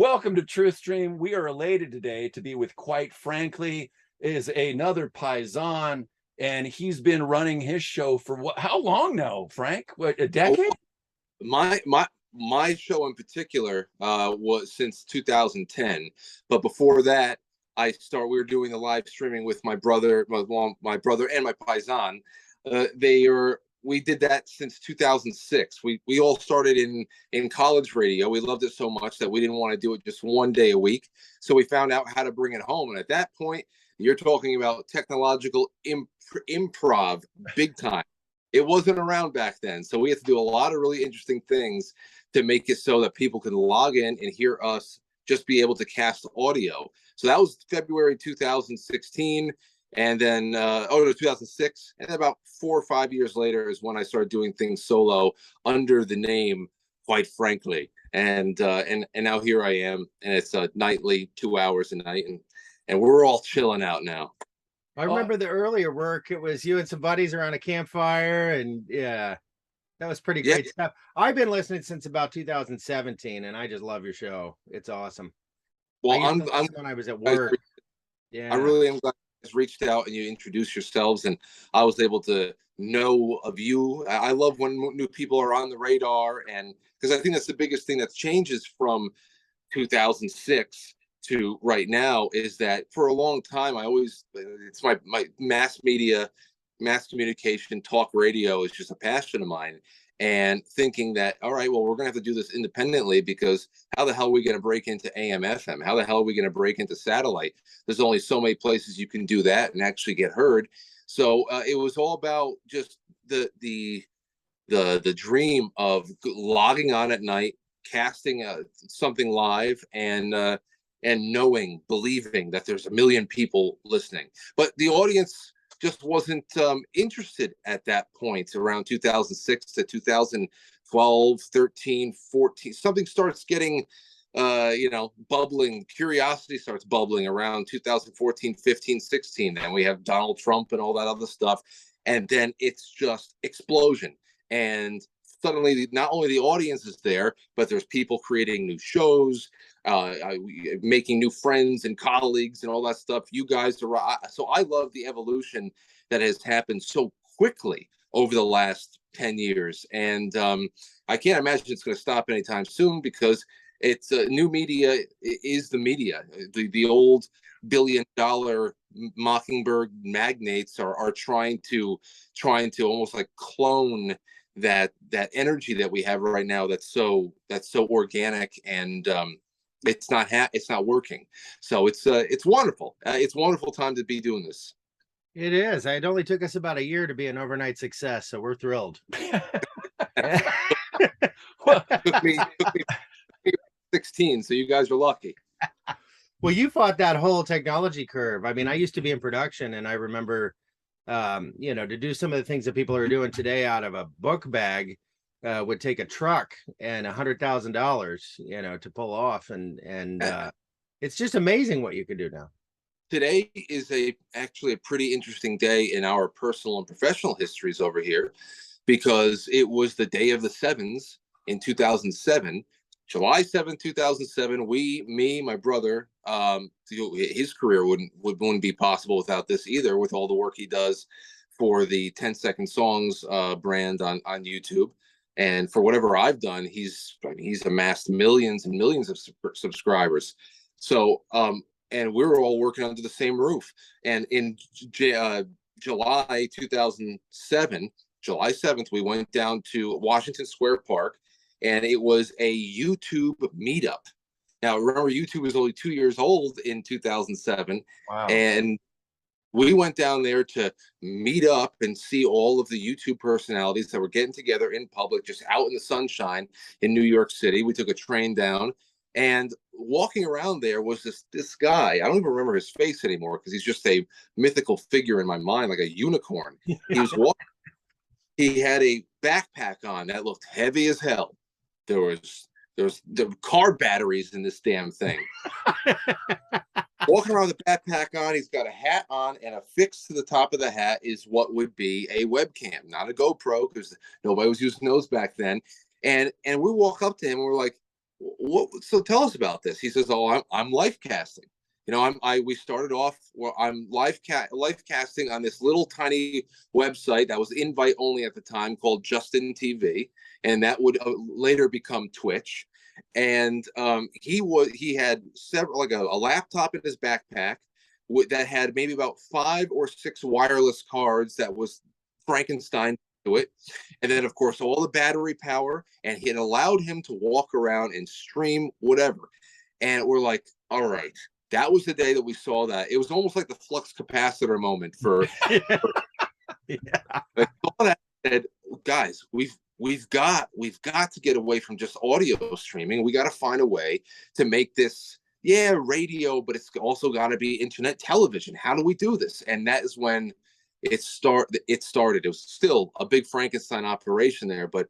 Welcome to Truth Stream. We are elated today to be with, quite frankly, is another Paisan, and he's been running his show for how long now, Frank? What, a decade? My show in particular was since 2010, but before that, we were doing the live streaming with my brother, my brother and my Paisan. We did that since 2006. We all started in college radio. We loved it so much that we didn't want to do it just one day a week. So we found out how to bring it home. And at that point, you're talking about technological improv big time. It wasn't around back then. So we had to do a lot of really interesting things to make it so that people could log in and hear us just be able to cast audio. So that was February 2016. And then, 2006. And then about 4 or 5 years later is when I started doing things solo under the name, quite frankly. And now here I am. And it's nightly, 2 hours a night. And we're all chilling out now. I remember the earlier work. It was you and some buddies around a campfire. And yeah, that was pretty great stuff. I've been listening since about 2017, and I just love your show. It's awesome. Well, when I was at work. I really am glad you guys reached out and you introduced yourselves, and I was able to know of you. I love when new people are on the radar, and because I think that's the biggest thing that changes from 2006 to right now is that for a long time it's my mass communication, talk radio is just a passion of mine, and thinking that, all right, well, we're gonna have to do this independently, because how the hell are we going to break into AM FM? How the hell are we going to break into satellite? There's only so many places you can do that and actually get heard. So it was all about just the dream of logging on at night, casting something live, and believing that there's a million people listening. But the audience just wasn't interested at that point, around 2006 to 2012, 13, 14. Something starts getting, bubbling. Curiosity starts bubbling around 2014, 15, 16. Then we have Donald Trump and all that other stuff. And then it's just explosion. And suddenly, not only the audience is there, but there's people creating new shows, making new friends and colleagues and all that stuff. You guys are, so I love the evolution that has happened so quickly over the last 10 years. And I can't imagine it's going to stop anytime soon, because it's new media is the media. The old billion-dollar mockingbird magnates are trying to almost like clone that energy that we have right now that's so organic, and it's not working. So it's wonderful. It's a wonderful time to be doing this. It is. It only took us about a year to be an overnight success, so we're thrilled. took me 16, so you guys are lucky. Well, you fought that whole technology curve. I mean, I used to be in production, and I remember to do some of the things that people are doing today out of a book bag would take a truck and $100,000, to pull off. And it's just amazing what you can do now. Today is actually a pretty interesting day in our personal and professional histories over here, because it was the day of the sevens in 2007. July 7th, 2007, my brother, his career wouldn't be possible without this either, with all the work he does for the 10-second songs brand on YouTube. And for whatever I've done, he's amassed millions and millions of subscribers. So, and we were all working under the same roof. And in July 2007, July 7th, we went down to Washington Square Park, and it was a YouTube meetup. Now, remember, YouTube was only 2 years old in 2007. Wow. And we went down there to meet up and see all of the YouTube personalities that were getting together in public, just out in the sunshine in New York City. We took a train down, and walking around there was this guy. I don't even remember his face anymore, because he's just a mythical figure in my mind, like a unicorn. He was walking. He had a backpack on that looked heavy as hell. There was car batteries in this damn thing. Walking around with a backpack on, he's got a hat on, and affixed to the top of the hat is what would be a webcam, not a GoPro, because nobody was using those back then. And we walk up to him, and we're like, So tell us about this. He says, oh, I'm life casting. You know, we started off, well, I'm life casting on this little tiny website that was invite only at the time called Justin TV, and that would later become Twitch. And he had several, like a laptop in his backpack that had maybe about 5 or 6 wireless cards that was Frankenstein to it, and then of course all the battery power, and it allowed him to walk around and stream whatever. And we're like, all right, that was the day that we saw that. It was almost like the flux capacitor moment for. Yeah. I saw that and said, guys, we've got to get away from just audio streaming. We got to find a way to make this, radio, but it's also got to be internet television. How do we do this? And that is when it started. It was still a big Frankenstein operation there, but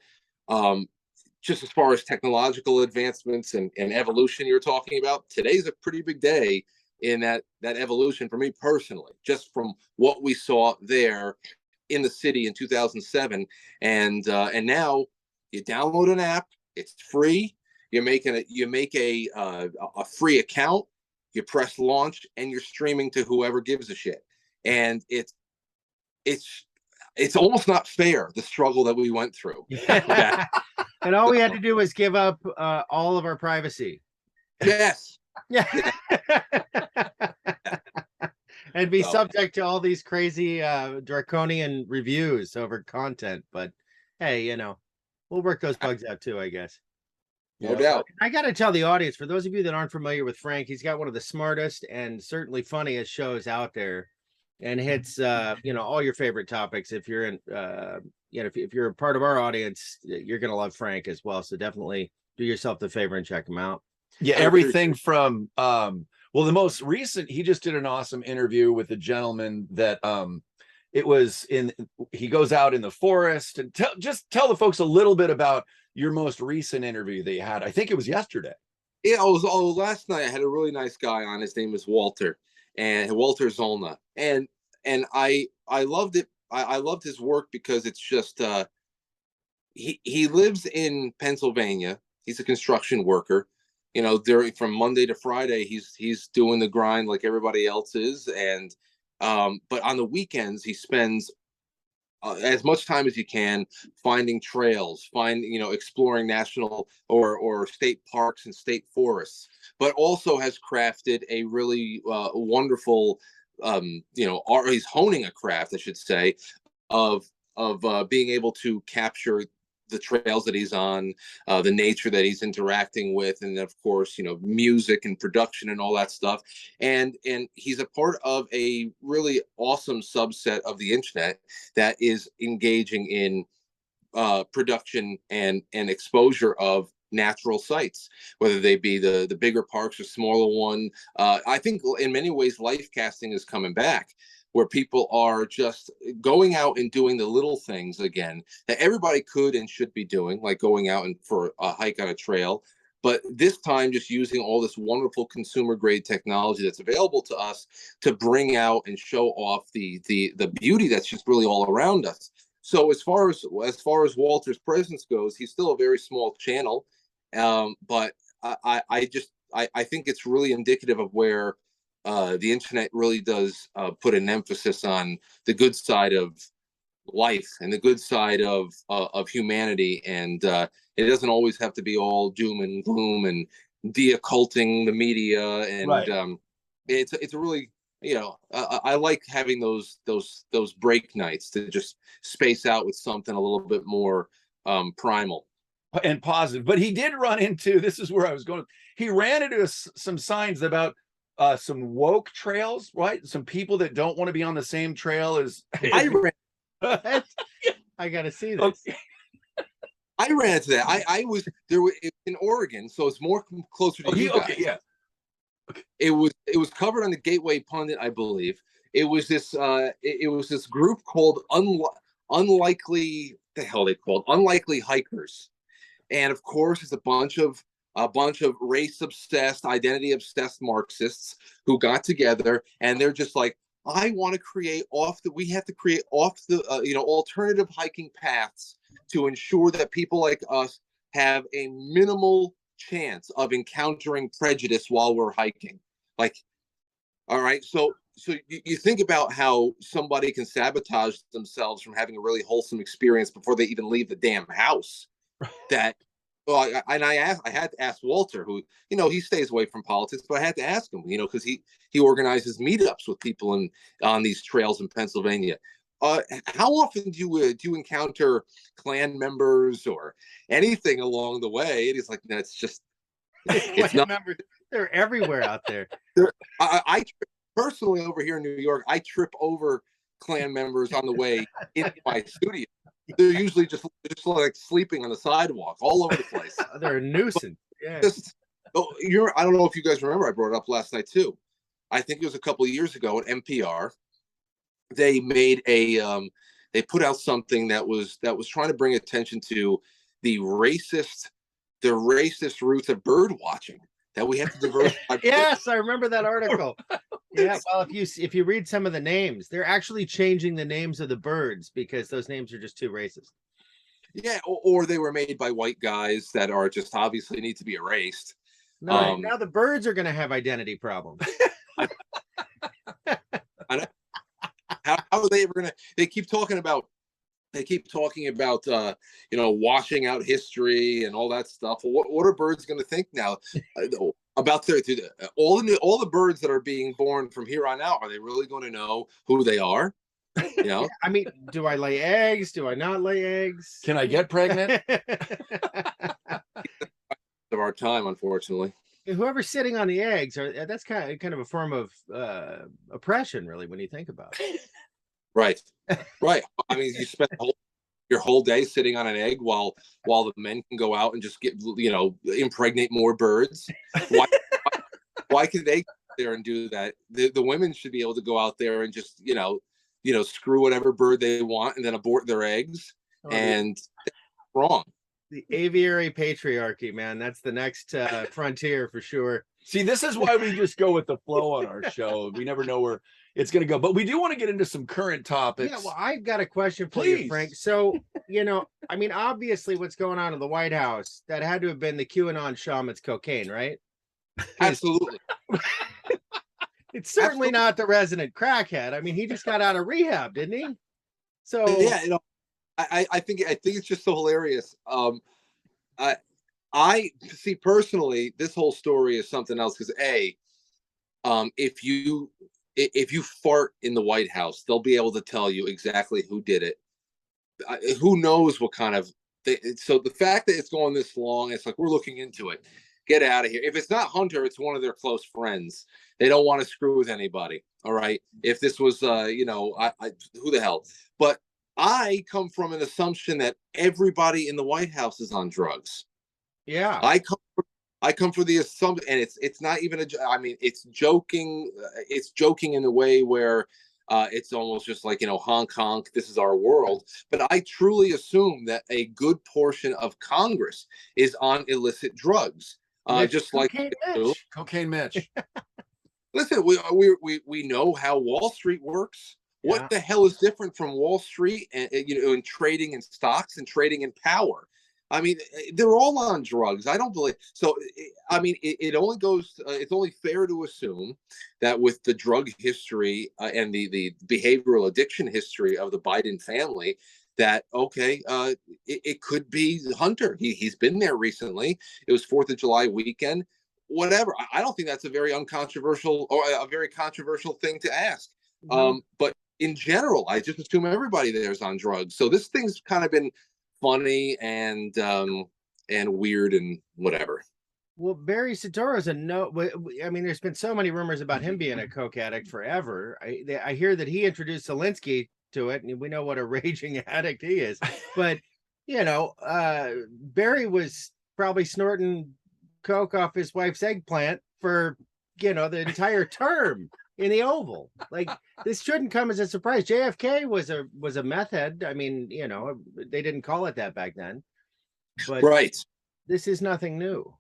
just as far as technological advancements and evolution you're talking about, today's a pretty big day in that evolution for me personally, just from what we saw there in the city in 2007. And now you download an app, it's free. You make a free account, you press launch, and you're streaming to whoever gives a shit. And it's almost not fair, the struggle that we went through. Yeah. And all we had to do was give up all of our privacy. Yes. Yeah. And be subject to all these crazy draconian reviews over content. But hey, we'll work those bugs out too, I guess. No doubt. I got to tell the audience, for those of you that aren't familiar with Frank, he's got one of the smartest and certainly funniest shows out there, and hits all your favorite topics. If you're in if you're a part of our audience, you're gonna love Frank as well. So definitely do yourself the favor and check him out. Yeah, everything from well, the most recent, he just did an awesome interview with a gentleman that he goes out in the forest, and tell the folks a little bit about your most recent interview that you had. I think it was yesterday. Yeah, last night. I had a really nice guy on. His name is Walter Zollner, and I loved it. I loved his work because it's just he lives in Pennsylvania. He's a construction worker. From Monday to Friday, he's doing the grind like everybody else is, and but on the weekends he spends as much time as you can finding trails, exploring national or state parks and state forests, but also has crafted a really wonderful, he's honing a craft, I should say, of being able to capture the trails that he's on, the nature that he's interacting with, and of course, music and production and all that stuff. And he's a part of a really awesome subset of the internet that is engaging in production and exposure of natural sites, whether they be the bigger parks or smaller one. I think in many ways, life casting is coming back, where people are just going out and doing the little things again that everybody could and should be doing, like going out and for a hike on a trail. But this time, just using all this wonderful consumer grade technology that's available to us to bring out and show off the beauty that's just really all around us. So as far as Walter's presence goes, he's still a very small channel, but I think it's really indicative of where the internet really does put an emphasis on the good side of life and the good side of humanity, and it doesn't always have to be all doom and gloom and de-occulting the media. And right. It's a really, I like having those break nights to just space out with something a little bit more primal and positive. But he did run into, this is where I was going, he ran into some signs about some woke trails, right? Some people that don't want to be on the same trail as I ran. I gotta see this. Okay. I ran into that. I was there in Oregon, so it's more closer to you guys. Okay, yeah. Okay. It was covered on the Gateway Pundit, I believe. It was this group called Unlikely. The hell they called Unlikely Hikers, and of course it's a bunch of race obsessed, identity obsessed Marxists who got together, and they're just like, I want to create we have to create alternative hiking paths to ensure that people like us have a minimal chance of encountering prejudice while we're hiking. Like, all right, so you think about how somebody can sabotage themselves from having a really wholesome experience before they even leave the damn house. That, well, I had to ask Walter, who, you know, he stays away from politics, but I had to ask him, you know, because he organizes meetups with people on these trails in Pennsylvania. How often do you encounter Klan members or anything along the way? And he's like, no, it's not. Members, they're everywhere out there. I personally, over here in New York, I trip over Klan members on the way into my studio. They're usually just like sleeping on the sidewalk all over the place. They're a nuisance. Yeah. I don't know if you guys remember, I brought it up last night too. I think it was a couple of years ago at NPR. They made they put out something that was trying to bring attention to the racist roots of bird watching, that we have to diversify. Yes, I remember that article. Yeah, well, if you read some of the names, they're actually changing the names of the birds because those names are just too racist. Yeah, or they were made by white guys that are just obviously need to be erased. No, now the birds are going to have identity problems. How are they ever gonna? They keep talking about you know, washing out history and all that stuff. Well, what are birds going to think now about all the birds that are being born from here on out? Are they really going to know who they are? You know, I mean, do I lay eggs? Do I not lay eggs? Can I get pregnant? of our time, unfortunately. Whoever's sitting on the eggs, that's kind of a form of oppression, really, when you think about it. Right. I mean, you spend your whole day sitting on an egg while the men can go out and just get, you know, impregnate more birds. Why can they go there and do that? The women should be able to go out there and just, you know, screw whatever bird they want and then abort their eggs. And that's wrong. The aviary patriarchy, man. That's the next frontier for sure. See, this is why we just go with the flow on our show. We never know where it's going to go, but we do want to get into some current topics. Yeah, well, I've got a question for you, Frank. So, you know, I mean, obviously what's going on in the White House, that had to have been the QAnon shaman's cocaine, right? Absolutely. It's certainly not the resident crackhead. I mean, he just got out of rehab, didn't he? So yeah, you know, I think it's just so hilarious. I see personally, this whole story is something else because if you fart in the White House, they'll be able to tell you exactly who did it. Who knows what kind of so the fact that it's going this long, it's like, we're looking into it. Get out of here. If it's not Hunter, it's one of their close friends. They don't want to screw with anybody. All right. If this was, you know, who the hell? But I come from an assumption that everybody in the White House is on drugs. Yeah. I come for the assumption, and it's not even I mean, it's joking. It's joking in the way where it's almost just like, you know, honk honk, this is our world. But I truly assume that a good portion of Congress is on illicit drugs, just like Cocaine Mitch. Listen, we know how Wall Street works. What the hell is different from Wall Street and, you know, in trading in stocks and trading in power? I mean, they're all on drugs. I don't believe so. I mean, it only goes. It's only fair to assume that with the drug history and the behavioral addiction history of the Biden family, that it could be Hunter. He's been there recently. It was 4th of July weekend. Whatever. I don't think that's a very uncontroversial or a very controversial thing to ask. But in general, I just assume everybody there's on drugs. So this thing's kind of been funny and weird and whatever. Well, Barry Soetoro's I mean, there's been so many rumors about him being a coke addict forever. I hear that he introduced Zelensky to it, and we know what a raging addict he is. But you know, Barry was probably snorting coke off his wife's eggplant for, you know, the entire term in the Oval. Like, this shouldn't come as a surprise. JFK was a meth head. I mean, you know, they didn't call it that back then. But right. This is nothing new.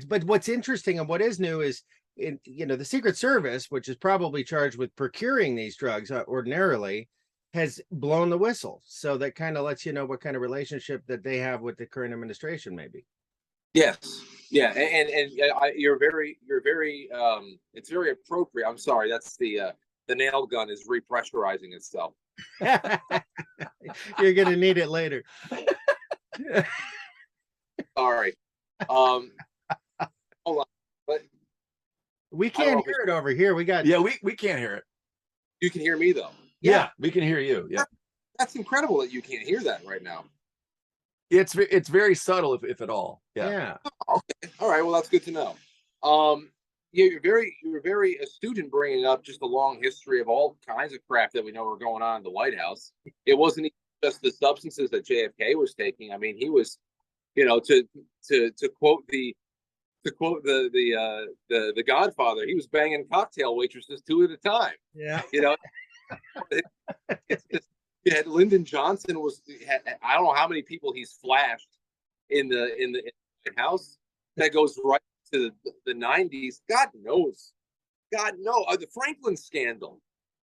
But what's interesting and what is new is, you know, the Secret Service, which is probably charged with procuring these drugs ordinarily, has blown the whistle. So that kind of lets you know what kind of relationship that they have with the current administration, maybe. Yes. Yeah. You're very, it's very appropriate. I'm sorry. That's the nail gun is repressurizing itself. You're gonna need it later. All right. Hold on. But We can't hear it over here. We got we can't hear it. you can hear me though. Yeah, we can hear you. Yeah. That's incredible that you can't hear that right now. It's very subtle, if at all. Yeah. Okay. All right. Well, that's good to know. Yeah, you're very astute in bringing up just a long history of all kinds of crap that we know were going on in the White House. It wasn't even just the substances that JFK was taking. I mean, he was, to quote the Godfather, he was banging cocktail waitresses 2 at a time. Yeah. It's just, you had Lyndon Johnson I don't know how many people he's flashed in the House. That goes right to the 90s. God knows. The Franklin scandal.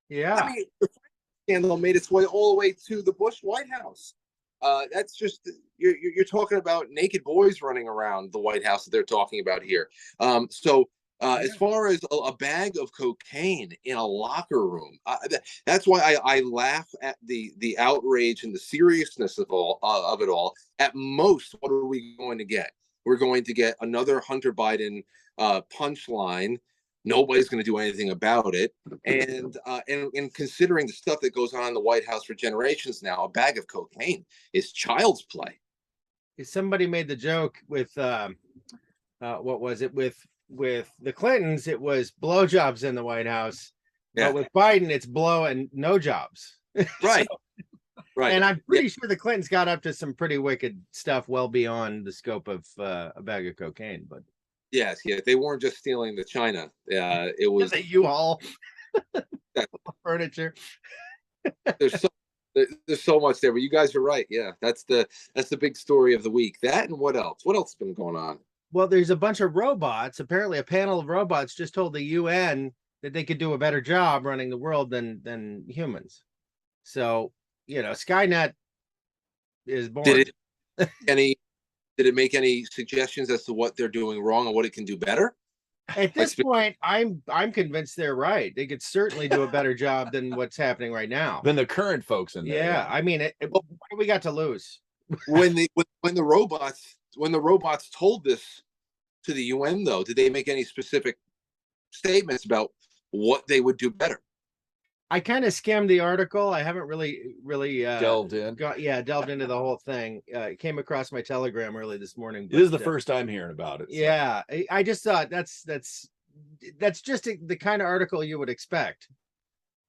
Yeah. I mean, the Franklin scandal made its way all the way to the Bush White House. That's just you're talking about naked boys running around the White House that they're talking about here. As far as a bag of cocaine in a locker room, that's why I laugh at the outrage and the seriousness of it all. At most, what are we going to get? We're going to get another Hunter Biden punchline. Nobody's going to do anything about it. And considering the stuff that goes on in the White House for generations now, a bag of cocaine is child's play. Somebody made the joke with what was it with the Clintons? It was blowjobs in the White House, but with Biden, it's blow and no jobs. Right. Right. And I'm pretty sure the Clintons got up to some pretty wicked stuff well beyond the scope of a bag of cocaine. But yes, they weren't just stealing the china. It was the U-Haul furniture. There's so much there, but you guys are right. Yeah, that's the big story of the week. That and what else? What else has been going on? Well, there's a bunch of robots. Apparently, a panel of robots just told the UN that they could do a better job running the world than humans. So, Skynet is born. Did it make any suggestions as to what they're doing wrong and what it can do better? At this point, I'm convinced they're right. They could certainly do a better job than what's happening right now. Than the current folks in there. Yeah, I mean, what do we got to lose? when the robots told this to the UN, though, did they make any specific statements about what they would do better? I kind of skimmed the article. I haven't really delved in. Delved into the whole thing. It came across my Telegram early this morning. This is the first time hearing about it. So. Yeah, I just thought that's just the kind of article you would expect.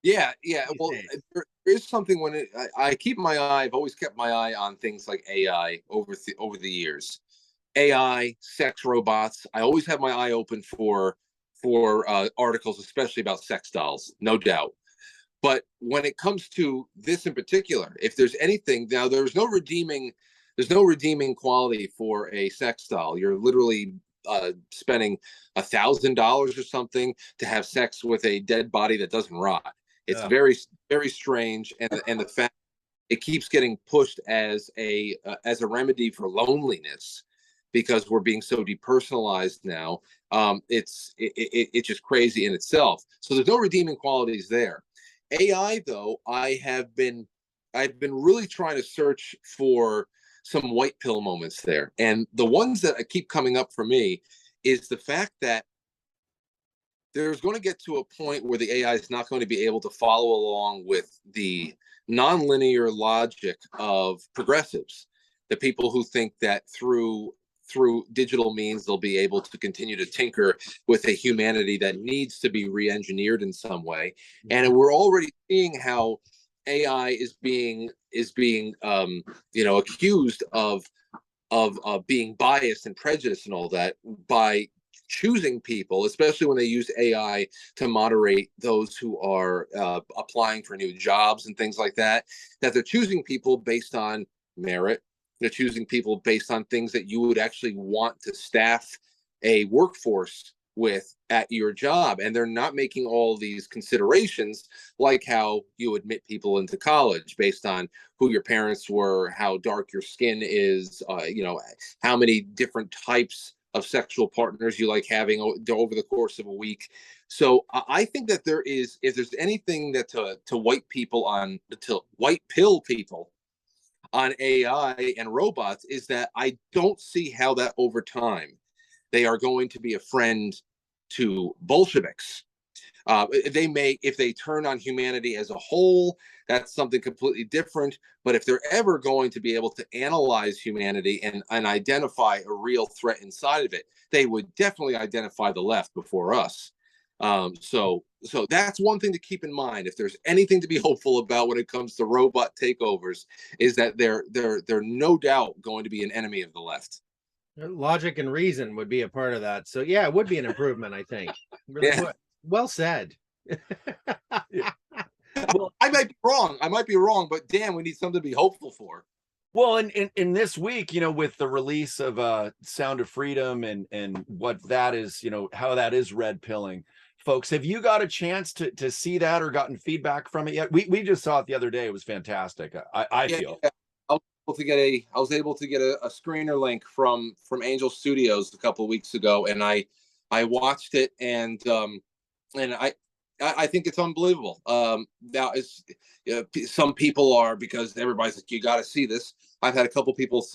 Yeah. Well, there is something when I keep my eye. I've always kept my eye on things like AI over the years. AI, sex robots. I always have my eye open for articles, especially about sex dolls, no doubt. But when it comes to this in particular, if there's anything now, there's no redeeming quality for a sex doll. You're literally spending $1,000 or something to have sex with a dead body that doesn't rot. It's very, very strange, and the fact it keeps getting pushed as a remedy for loneliness because we're being so depersonalized now. It's just crazy in itself. So there's no redeeming qualities there. AI, though, I've been really trying to search for some white pill moments there, and the ones that keep coming up for me is the fact that there's going to get to a point where the AI is not going to be able to follow along with the nonlinear logic of progressives, the people who think that through digital means they'll be able to continue to tinker with a humanity that needs to be re-engineered in some way. And we're already seeing how AI is being accused of being biased and prejudiced and all that by choosing people, especially when they use AI to moderate those who are applying for new jobs and things like that, that they're choosing people based on merit. They're choosing people based on things that you would actually want to staff a workforce with at your job, and they're not making all these considerations, like how you admit people into college based on who your parents were, how dark your skin is, how many different types of sexual partners you like having over the course of a week. So I think that if there's anything that to white pill people on AI and robots, is that I don't see how that over time they are going to be a friend to Bolsheviks. They may, if they turn on humanity as a whole, that's something completely different. But if they're ever going to be able to analyze humanity and identify a real threat inside of it, they would definitely identify the left before us. So that's one thing to keep in mind. If there's anything to be hopeful about when it comes to robot takeovers, is that they're no doubt going to be an enemy of the left. Logic and reason would be a part of that. So yeah, it would be an improvement, I think. Really Yeah. well said. Well, I might be wrong, but damn, we need something to be hopeful for. Well, in this week, with the release of Sound of Freedom and what that is, how that is red pilling, folks, have you got a chance to see that or gotten feedback from it yet? We just saw it the other day. It was fantastic. I feel. I was able to get a screener link from Angel Studios a couple of weeks ago, and I watched it, and I think it's unbelievable. Now, some people are, because everybody's like, you got to see this. I've had a couple people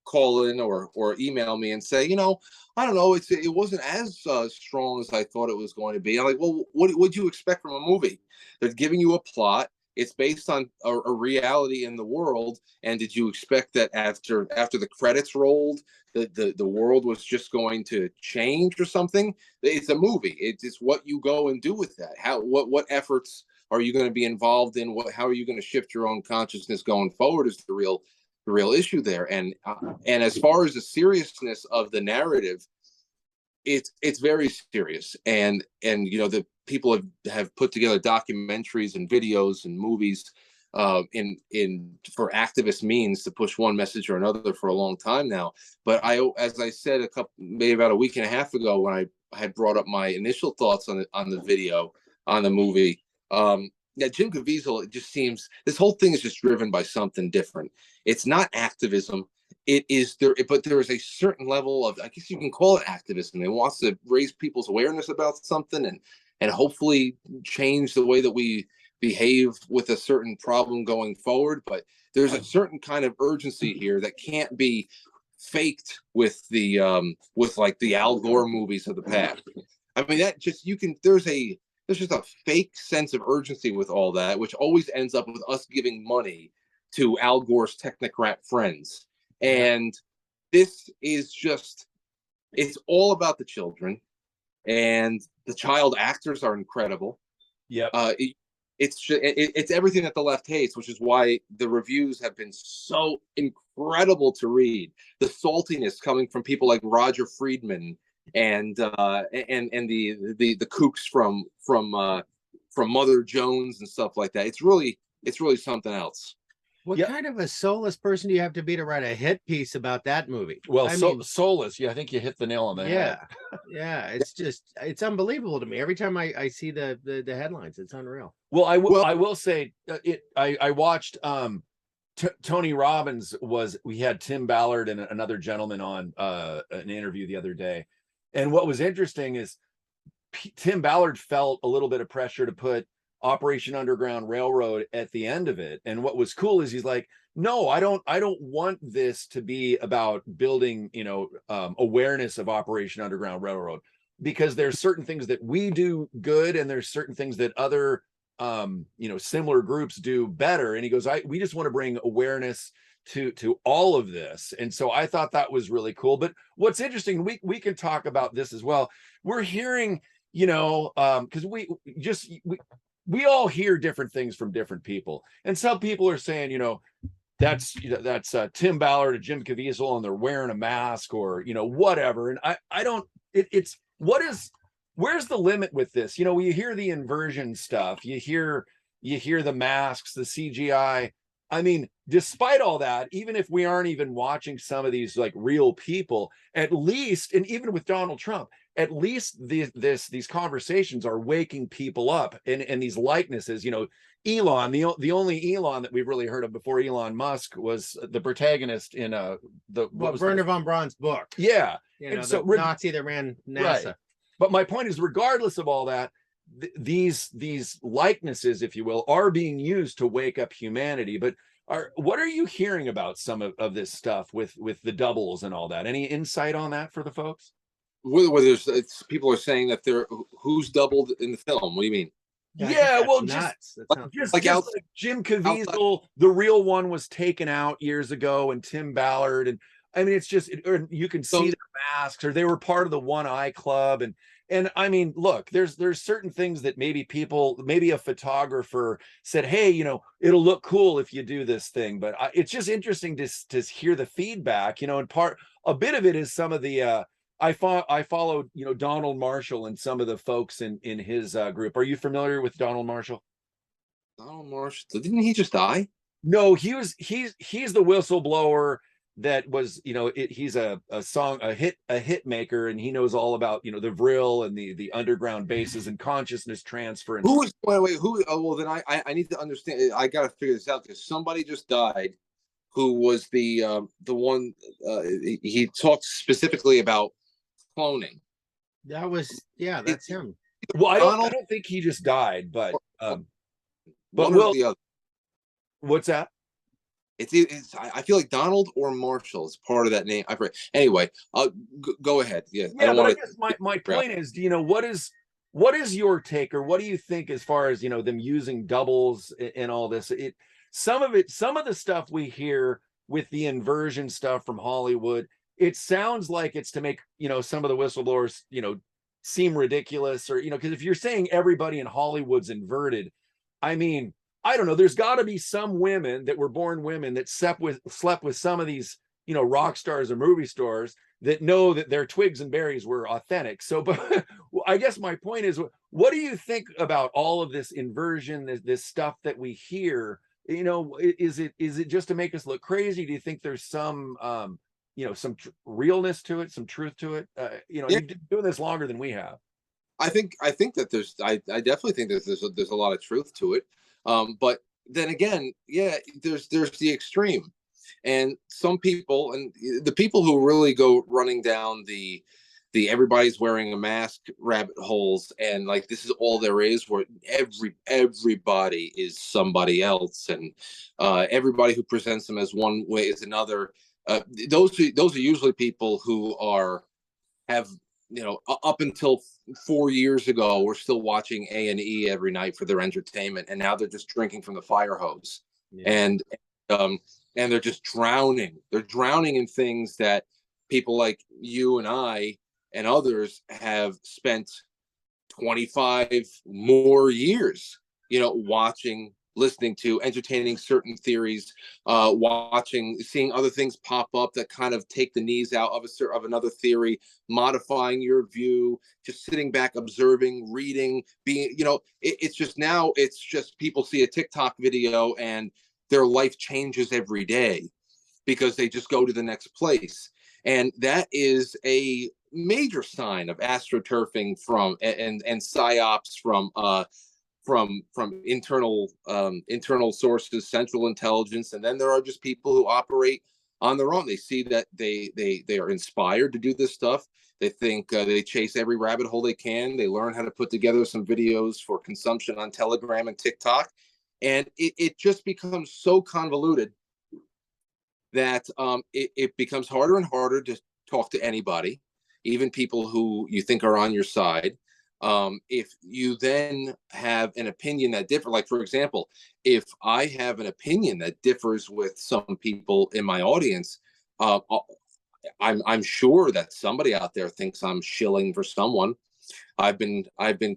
call in or email me and say, I don't know, it wasn't as strong as I thought it was going to be. I'm like, well, what would you expect from a movie? They're giving you a plot. It's based on a reality in the world. And did you expect that after the credits rolled, the world was just going to change or something? It's a movie. It's what you go and do with that. What efforts are you going to be involved in? How are you going to shift your own consciousness going forward is the real issue there. And as far as the seriousness of the narrative, it's very serious. And the people have put together documentaries and videos and movies for activist means to push one message or another for a long time now. But as I said maybe about a week and a half ago, when I had brought up my initial thoughts on the video, on the movie, that Jim Caviezel, it just seems this whole thing is just driven by something different. It's not activism. It is there, but there is a certain level of, I guess you can call it activism. It wants to raise people's awareness about something and hopefully change the way that we behave with a certain problem going forward. But there's a certain kind of urgency here that can't be faked with the like the Al Gore movies of the past. I mean, that just, there's just a fake sense of urgency with all that, which always ends up with us giving money to Al Gore's technocrat friends. And this is just, it's all about the children, and the child actors are incredible. Yeah. It's everything that the left hates, which is why the reviews have been so incredible to read. The saltiness coming from people like Roger Friedman and the kooks from Mother Jones and stuff like that. It's really something else. What kind of a soulless person do you have to be to write a hit piece about that movie? Well, soulless. Yeah, I think you hit the nail on the head. Yeah. It's unbelievable to me. Every time I see the headlines, it's unreal. Well, I will say I watched Tony Robbins we had Tim Ballard and another gentleman on an interview the other day. And what was interesting is Tim Ballard felt a little bit of pressure to put Operation Underground Railroad at the end of it. And what was cool is he's like, no, I don't want this to be about building, awareness of Operation Underground Railroad, because there's certain things that we do good and there's certain things that other similar groups do better. And he goes, we just want to bring awareness to all of this. And so I thought that was really cool. But what's interesting, we can talk about this as well. We're hearing, because we all hear different things from different people, and some people are saying, that's Tim Ballard or Jim Caviezel and they're wearing a mask or whatever. And I don't. Where's the limit with this? You hear the inversion stuff, you hear the masks, the CGI. I mean, despite all that, even if we aren't even watching some of these like real people, at least, and even with Donald Trump, at least these conversations are waking people up, and these likenesses, you know, Elon, the only Elon that we've really heard of before Elon Musk was the protagonist in Werner von Braun's book. Yeah. You know, and so the Nazi that ran NASA. Right. But my point is, regardless of all that, these likenesses, if you will, are being used to wake up humanity. But what are you hearing about some of this stuff with the doubles and all that? Any insight on that for the folks? Whether people are saying that who's doubled in the film? What do you mean? Yeah, well, nuts. Just like Jim Caviezel, the real one was taken out years ago, and Tim Ballard, and I mean, it's just, or you can see their masks, or they were part of the One Eye Club, and I mean, look, there's certain things that maybe a photographer said, hey, you know, it'll look cool if you do this thing, but it's just interesting to hear the feedback, you know, and a bit of it is some of the I followed, you know, Donald Marshall and some of the folks in his group. Are you familiar with Donald Marshall? Donald Marshall, didn't he just die? No, he's the whistleblower that was, you know, he's a hit maker, and he knows all about, you know, the Vril and the underground bases and consciousness transfer. And who is wait, who? Oh, well, then I need to understand. I got to figure this out, because somebody just died, who was the one. He talked specifically about cloning. That's him. Well, I don't think he just died, but well, the other. What's that? It's I feel like Donald or Marshall is part of that name. I've read. Anyway, go ahead. Yeah, I guess my point is, you know, what is your take, or what do you think as far as, you know, them using doubles and all this? Some of the stuff we hear with the inversion stuff from Hollywood, it sounds like it's to make, you know, some of the whistleblowers, you know, seem ridiculous, or, you know, because if you're saying everybody in Hollywood's inverted, I mean, I don't know, there's got to be some women that were born women that slept with some of these, you know, rock stars or movie stars that know that their twigs and berries were authentic. So, but I guess my point is, what do you think about all of this inversion, this stuff that we hear? You know, is it just to make us look crazy? Do you think there's some you know, some realness to it, some truth to it? You know, you've been doing this longer than we have. I think that I definitely think that there's a lot of truth to it. But then again, yeah, there's the extreme, and some people, and the people who really go running down the everybody's wearing a mask rabbit holes, and like this is all there is, where everybody is somebody else, and everybody who presents them as one way is another. Those are usually people who have, you know, up until 4 years ago, were still watching A&E every night for their entertainment, and now they're just drinking from the fire hose. And they're just drowning. They're drowning in things that people like you and I and others have spent 25 more years, you know, watching, listening to, entertaining certain theories, seeing other things pop up that kind of take the knees out of another theory, modifying your view, just sitting back, observing, reading, being, you know, it's just people see a TikTok video and their life changes every day because they just go to the next place. And that is a major sign of astroturfing and psyops from internal sources, central intelligence. And then there are just people who operate on their own. They see that they are inspired to do this stuff. They think they chase every rabbit hole they can. They learn how to put together some videos for consumption on Telegram and TikTok, and it just becomes so convoluted that it becomes harder and harder to talk to anybody, even people who you think are on your side. If you then have an opinion that differs, like, for example, if I have an opinion that differs with some people in my audience, I'm sure that somebody out there thinks I'm shilling for someone. I've been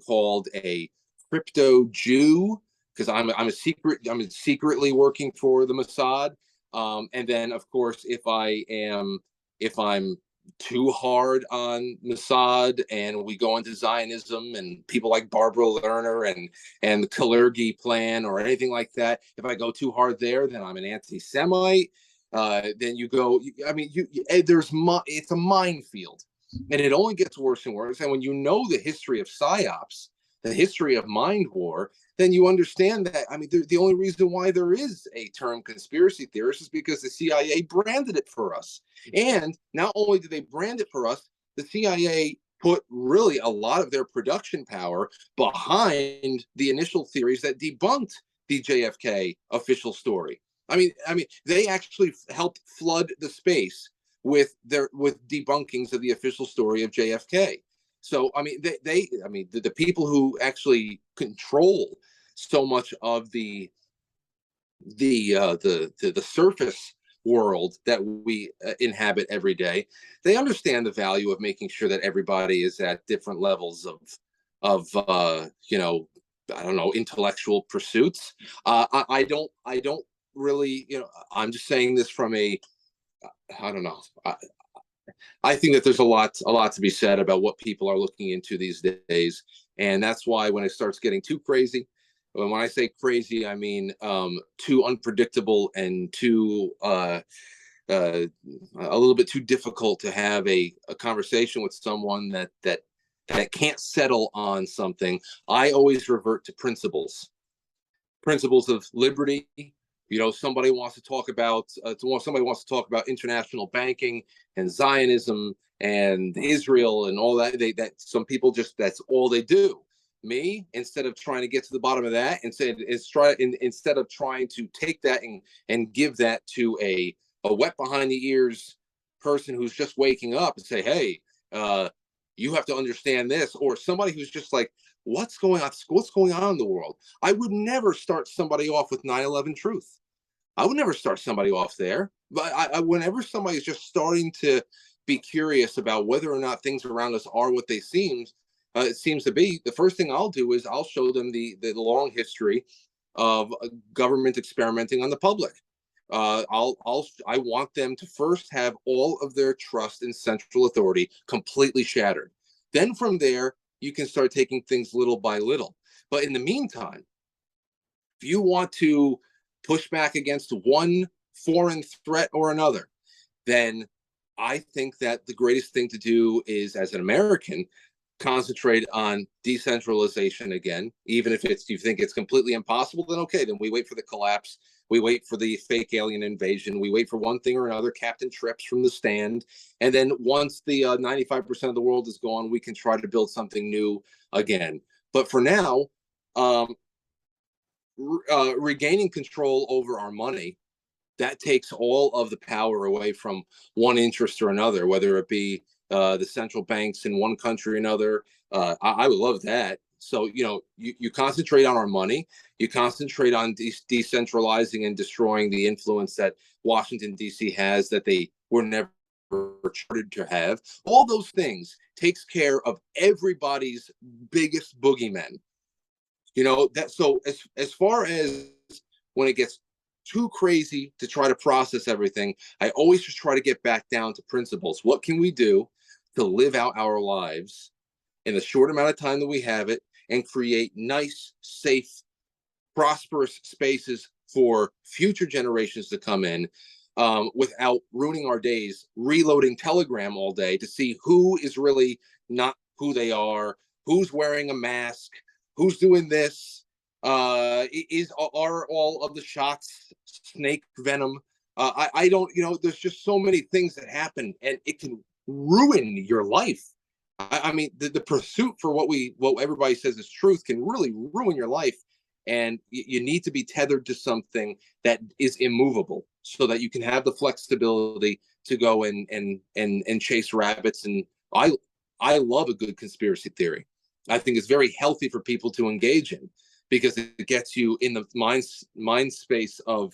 called a crypto Jew because I'm secretly working for the Mossad. And then, of course, if I'm too hard on Mossad and we go into Zionism and people like Barbara Lerner and the Kalergi plan or anything like that, if I go too hard there, then I'm an anti-Semite. Then you go, it's a minefield. and it only gets worse and worse. And when you know the history of psyops, the history of mind war, then you understand that, I mean, the only reason why there is a term conspiracy theorist is because the CIA branded it for us. And not only did they brand it for us, the CIA put really a lot of their production power behind the initial theories that debunked the JFK official story. I mean, they actually helped flood the space with debunkings of the official story of JFK. So, I mean, the people who actually control so much of the surface world that we inhabit every day, they understand the value of making sure that everybody is at different levels of you know, I don't know, intellectual pursuits. I don't really, you know, I'm just saying this from a, I don't know. I think that there's a lot to be said about what people are looking into these days, and that's why when it starts getting too crazy, when I say crazy, I mean too unpredictable and too a little bit too difficult to have a conversation with someone that can't settle on something. I always revert to principles of liberty. You know, somebody wants to talk about international banking and Zionism and Israel and all that. That some people just, that's all they do. Me, instead of trying to get to the bottom of that, instead of trying to take that and give that to a wet behind the ears person who's just waking up and say, hey, you have to understand this, or somebody who's just like, what's going on in the world? I would never start somebody off with 9/11 truth. I would never start somebody off there. But whenever somebody's just starting to be curious about whether or not things around us are what they it seems to be, the first thing I'll do is I'll show them the long history of government experimenting on the public. I want them to first have all of their trust in central authority completely shattered. Then from there, you can start taking things little by little. But in the meantime, if you want to push back against one foreign threat or another, then I think that the greatest thing to do is, as an American, concentrate on decentralization again. Even if you think it's completely impossible, then okay, then we wait for the collapse. We wait for the fake alien invasion. We wait for one thing or another. Captain Trips from the stand. And then once the 95% of the world is gone, we can try to build something new again. But for now, regaining control over our money, that takes all of the power away from one interest or another, whether it be the central banks in one country or another. I would love that. So, you know, you concentrate on our money, you concentrate on decentralizing and destroying the influence that Washington, D.C. has, that they were never chartered to have. All those things takes care of everybody's biggest boogeymen. You know, that, so as far as when it gets too crazy to try to process everything, I always just try to get back down to principles. What can we do to live out our lives in the short amount of time that we have it and create nice, safe, prosperous spaces for future generations to come in, without ruining our days reloading Telegram all day to see who is really not who they are, who's wearing a mask, who's doing this, are all of the shots snake venom. I don't, you know, there's just so many things that happen, and it can ruin your life. I mean, the pursuit for what everybody says is truth can really ruin your life, and you need to be tethered to something that is immovable, so that you can have the flexibility to go and chase rabbits. And I love a good conspiracy theory. I think it's very healthy for people to engage in, because it gets you in the mind space of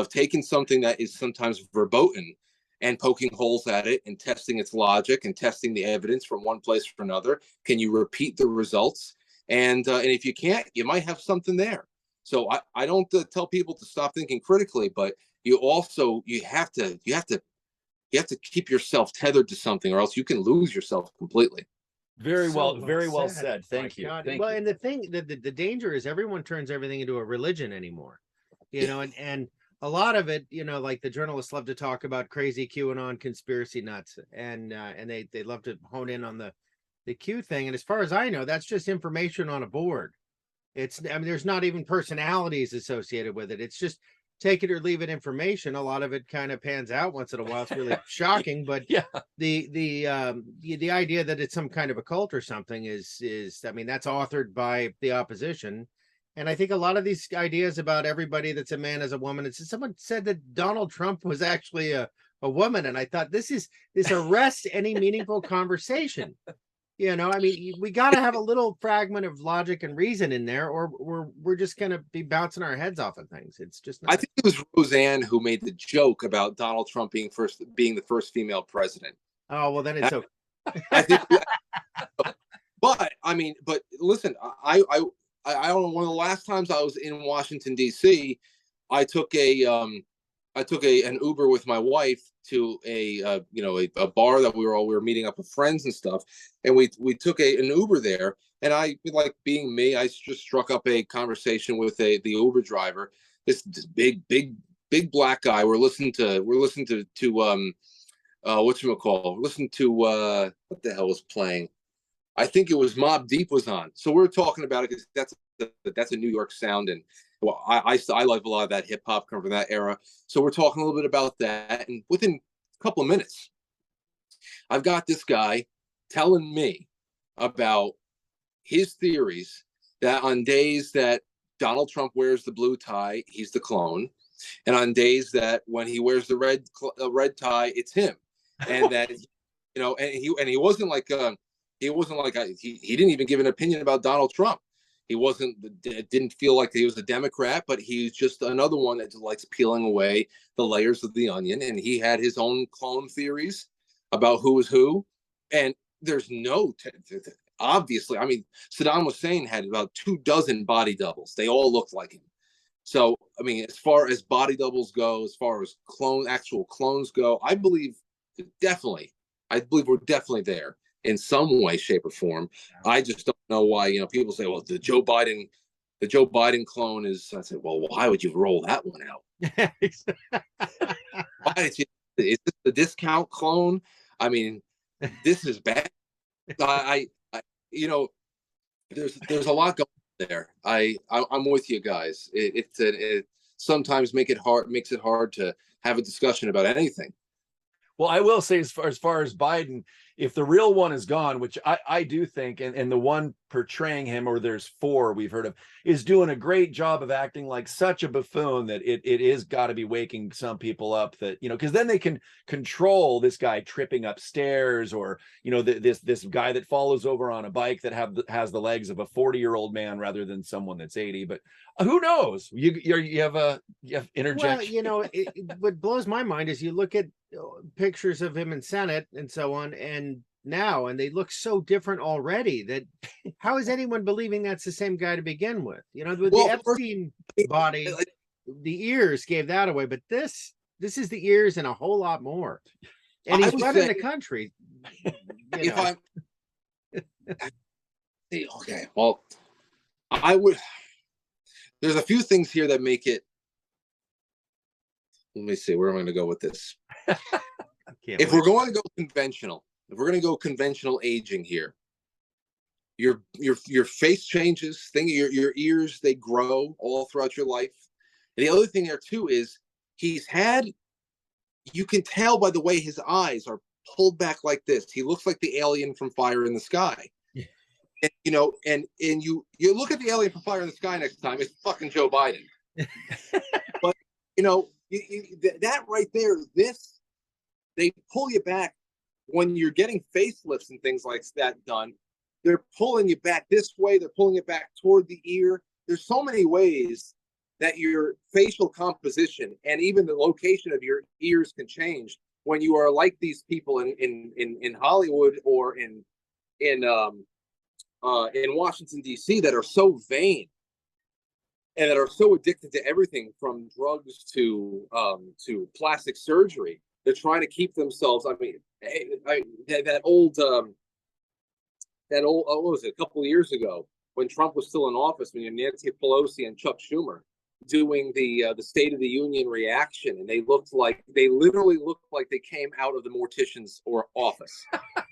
taking something that is sometimes verboten and poking holes at it and testing its logic and testing the evidence from one place for another. Can you repeat the results? And if you can't, you might have something there. So I don't tell people to stop thinking critically, but you have to keep yourself tethered to something, or else you can lose yourself completely. Very well said. Thank you. And the thing, the danger is everyone turns everything into a religion anymore, you know, and a lot of it, like the journalists love to talk about crazy QAnon conspiracy nuts, and they love to hone in on the Q thing. And as far as I know, that's just information on a board. I mean, there's not even personalities associated with it. It's just take it or leave it information. A lot of it kind of pans out once in a while. It's really shocking, but Yeah. The idea that it's some kind of a cult or something is I mean, that's authored by the opposition. And I think a lot of these ideas about everybody that's a man is a woman. It's someone said that Donald Trump was actually a woman, and I thought this arrests any meaningful conversation. I mean, we got to have a little fragment of logic and reason in there, or we're just going to be bouncing our heads off of things. It's just not. I think it was Roseanne who made the joke about Donald Trump being the first female president. Oh, well, then it's okay. I think, but I mean, but listen, I don't know. One of the last times I was in Washington D.C., I took an Uber with my wife to a bar that we were meeting up with friends and stuff, and we took an Uber there, and I, like being me, I just struck up a conversation with the Uber driver, this big black guy. We're listening to whatchamacall, listen to what the hell was playing. I think it was Mobb Deep was on, so we're talking about it because that's a New York sound, and well, I love a lot of that hip hop come from that era. So we're talking a little bit about that, and within a couple of minutes, I've got this guy telling me about his theories that on days that Donald Trump wears the blue tie, he's the clone, and on days that when he wears the red tie, it's him, and that and he wasn't like he didn't even give an opinion about Donald Trump. He didn't feel like he was a Democrat, but he's just another one that likes peeling away the layers of the onion. And he had his own clone theories about who was who. And there's obviously, I mean, Saddam Hussein had about 24 body doubles. They all looked like him. So, I mean, as far as body doubles go, as far as actual clones go, I believe we're definitely there in some way, shape, or form. I just don't know why, people say, well, the Joe Biden clone is, I said, well, why would you roll that one out? Why is this the discount clone? I mean, this is bad. There's a lot going on there. I'm with you guys. It sometimes makes it hard to have a discussion about anything. Well, I will say, as far as Biden, if the real one is gone, which I do think, and the one portraying him, or there's 4 we've heard of, is doing a great job of acting like such a buffoon that it is got to be waking some people up, that, because then they can control this guy tripping upstairs, or, this guy that follows over on a bike that has the legs of a 40-year-old man rather than someone that's 80. But who knows? You have interjection. Well, what blows my mind is you look at pictures of him in Senate and so on, and they look so different already, that how is anyone believing that's the same guy to begin with? With the Epstein body, the ears gave that away, but this is the ears and a whole lot more. And he's running the country. Okay, well, there's a few things here that make it. Let me see where I'm going to go with this. If we're going to go conventional aging here, your face changes, your ears, they grow all throughout your life. And the other thing there too is you can tell by the way his eyes are pulled back like this. He looks like the alien from Fire in the Sky. And, you look at the alien from Fire in the Sky next time, it's fucking Joe Biden. But that right there, they pull you back when you're getting facelifts and things like that done. They're pulling you back this way. They're pulling it back toward the ear. There's so many ways that your facial composition and even the location of your ears can change when you are like these people in Hollywood or in Washington D.C. that are so vain and that are so addicted to everything from drugs to plastic surgery. They're trying to keep themselves. I mean, that old what was it, a couple of years ago when Trump was still in office, when you had Nancy Pelosi and Chuck Schumer, doing the State of the Union reaction, and they literally looked like they came out of the mortician's or office.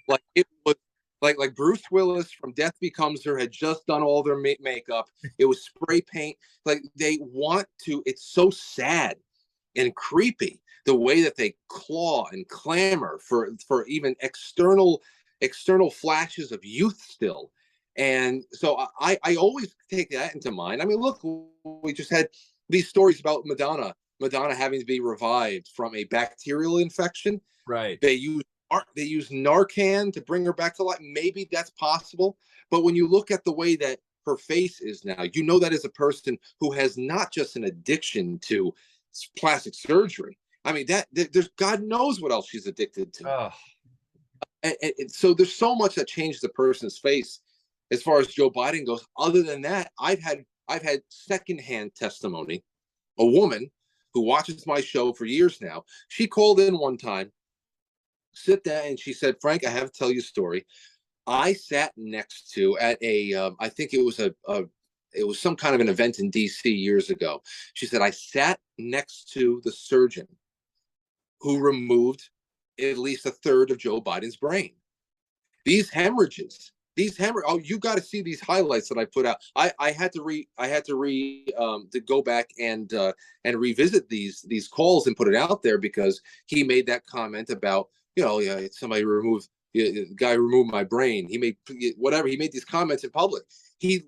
Like it was like Bruce Willis from Death Becomes Her had just done all their makeup. It was spray paint. Like they want to. It's so sad and creepy the way that they claw and clamor for even external flashes of youth still. And so I always take that into mind. I mean, look, we just had these stories about Madonna having to be revived from a bacterial infection. Right. They use Narcan to bring her back to life. Maybe that's possible. But when you look at the way that her face is now, you know that is a person who has not just an addiction to plastic surgery. I mean, there's God knows what else she's addicted to. Oh. And so there's so much that changed the person's face as far as Joe Biden goes. Other than that, I've had secondhand testimony. A woman who watches my show for years now, she called in one time, sit down, and she said, "Frank, I have to tell you a story. I sat next to at a, I think it was it was some kind of an event in DC years ago." She said, "I sat next to the surgeon who removed at least a third of Joe Biden's brain. These hemorrhages, oh, you got to see these highlights that I put out. I had to go back and revisit these calls and put it out there because he made that comment about, somebody removed, guy removed my brain. He made whatever. He made these comments in public. He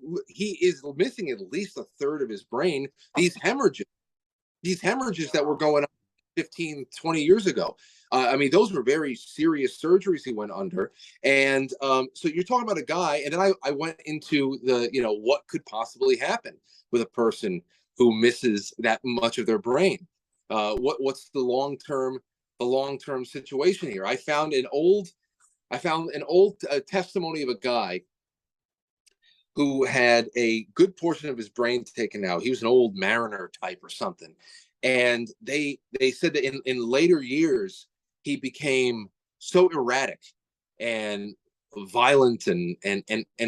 is missing at least a third of his brain. These hemorrhages that were going on 15, 20 years ago. I mean, those were very serious surgeries he went under. And so you're talking about a guy, and then I went into the, what could possibly happen with a person who misses that much of their brain. What's the long-term situation here? I found an old testimony of a guy who had a good portion of his brain taken out. He was an old mariner type or something. And they said that in later years, he became so erratic and violent and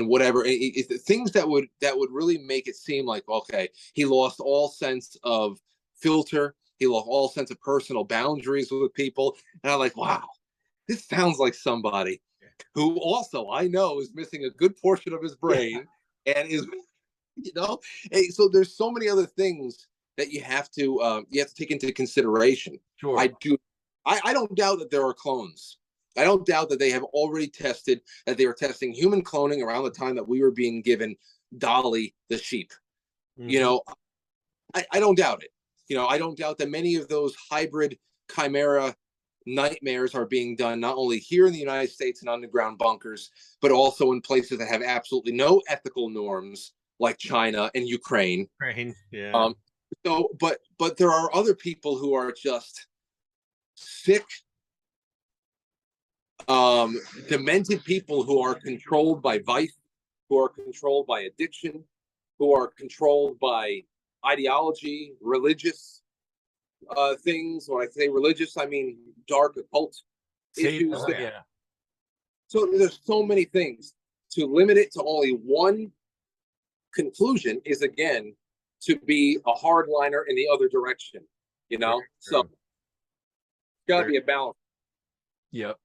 whatever, things that would really make it seem like, okay, he lost all sense of filter. He lost all sense of personal boundaries with people. And I'm like, wow, this sounds like somebody who also I know is missing a good portion of his brain and is, so there's so many other things that you have to take into consideration. Sure. I don't doubt that there are clones. I don't doubt that they have already tested, that they were testing human cloning around the time that we were being given Dolly the sheep. Mm-hmm. I don't doubt it. I don't doubt that many of those hybrid chimera nightmares are being done not only here in the United States in underground bunkers, but also in places that have absolutely no ethical norms, like China and Ukraine. Yeah. So, but there are other people who are just sick, demented people who are controlled by vice, who are controlled by addiction, who are controlled by ideology, religious things. When I say religious, I mean dark occult issues. Yeah. So there's so many things. To limit it to only one conclusion is, again, to be a hardliner in the other direction, So got to be a balance. Yep.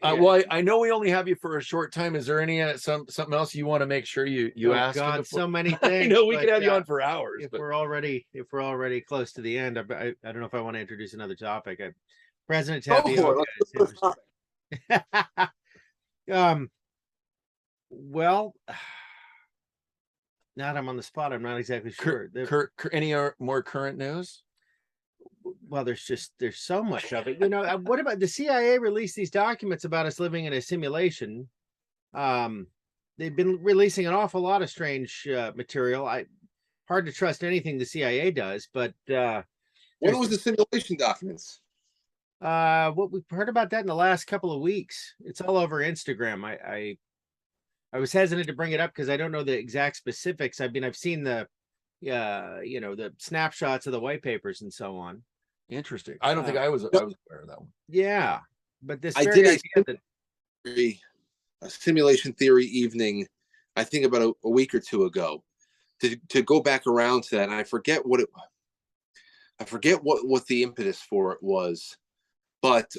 Well, I know we only have you for a short time. Is there any something else you want to make sure you ask? God, so many things. I know we could have you on for hours. If we're already close to the end, I don't know if I want to introduce another topic. President Tapioca. Well, now that I'm on the spot, I'm not exactly sure. Any more current news? Well, there's so much of it. What about the CIA released these documents about us living in a simulation? They've been releasing an awful lot of strange material. Hard to trust anything the CIA does, but what was the simulation documents? What we've heard about that in the last couple of weeks. It's all over Instagram. I was hesitant to bring it up because I don't know the exact specifics. I've seen the the snapshots of the white papers and so on. Interesting. I don't think I was aware of that one. Yeah, but this I did a simulation theory evening, I think about a week or two ago, to go back around to that, and I forget what the impetus for it was, but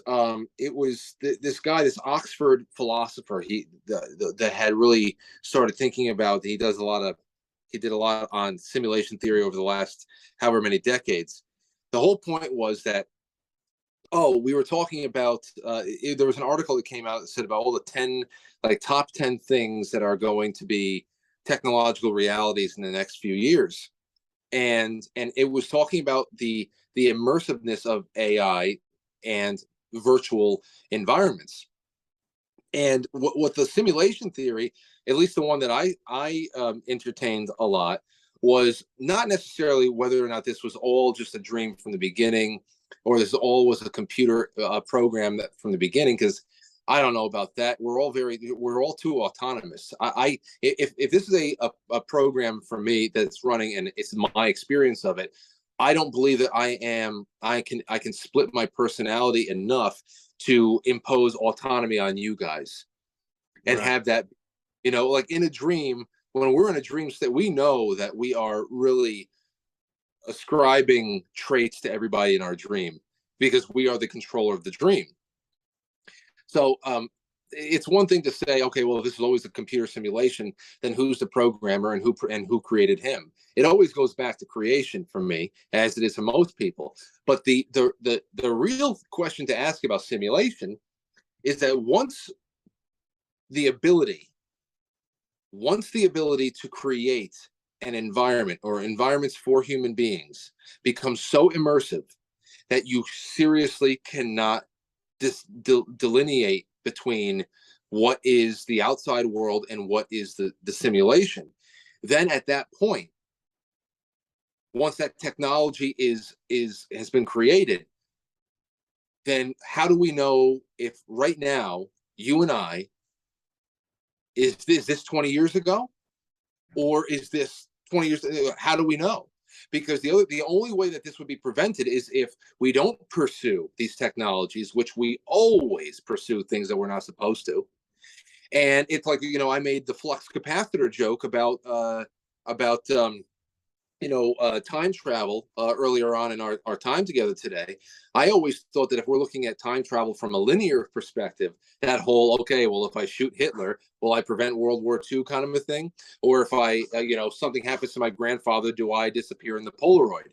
it was this guy, this Oxford philosopher, that had really started thinking about. He did a lot on simulation theory over the last however many decades. The whole point was that, we were talking about, there was an article that came out that said about all the top 10 things that are going to be technological realities in the next few years. And it was talking about the immersiveness of AI and virtual environments. And what the simulation theory, at least the one that I entertained a lot, was not necessarily whether or not this was all just a dream from the beginning, or this all was a computer program that from the beginning, because I don't know about that. We're all too autonomous. If this is a program for me that's running and it's my experience of it, I don't believe that I can split my personality enough to impose autonomy on you guys and have that, like in a dream, when we're in a dream state, we know that we are really ascribing traits to everybody in our dream because we are the controller of the dream. So it's one thing to say, okay, well, if this is always a computer simulation, then who's the programmer and who created him? It always goes back to creation for me, as it is for most people. But the real question to ask about simulation is that once the ability to create an environment or environments for human beings becomes so immersive that you seriously cannot delineate between what is the outside world and what is the simulation, then at that point, once that technology has been created, then how do we know if right now you and I, is this 20 years ago, or is this 20 years? How do we know? Because the only way that this would be prevented is if we don't pursue these technologies, which we always pursue things that we're not supposed to. And it's like, I made the flux capacitor joke about time travel earlier on in our time together today. I always thought that if we're looking at time travel from a linear perspective, that whole, okay, well, if I shoot Hitler, will I prevent World War II kind of a thing? Or if I, something happens to my grandfather, do I disappear in the Polaroid?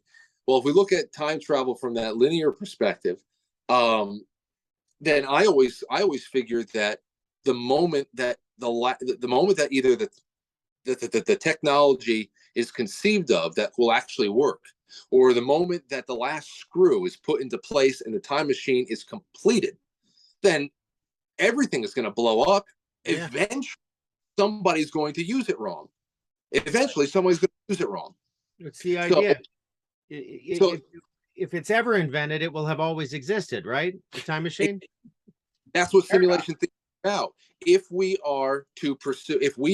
Well, if we look at time travel from that linear perspective, then I always figured that the moment that either the technology is conceived of that will actually work, or the moment that the last screw is put into place and the time machine is completed, then everything is going to blow up. Yeah. Eventually, somebody's going to use it wrong. Eventually, somebody's going to use it wrong. It's the idea. If it's ever invented, it will have always existed, right? The time machine. That's what simulation thinks about. If we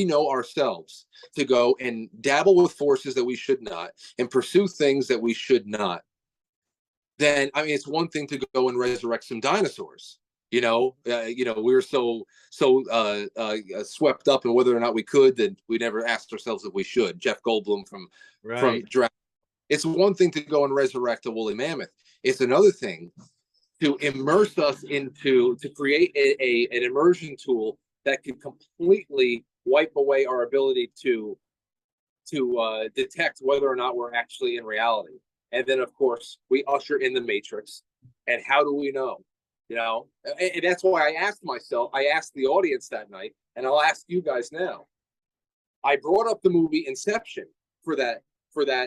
know ourselves to go and dabble with forces that we should not and pursue things that we should not, then it's one thing to go and resurrect some dinosaurs. We're so swept up in whether or not we could that we never asked ourselves if we should. Jeff Goldblum from Jurassic. It's one thing to go and resurrect a woolly mammoth. It's another thing to immerse us to create an immersion tool that can completely wipe away our ability to detect whether or not we're actually in reality. And then, of course, we usher in the Matrix. And how do we know? And that's why I asked the audience that night, and I'll ask you guys now. I brought up the movie Inception for that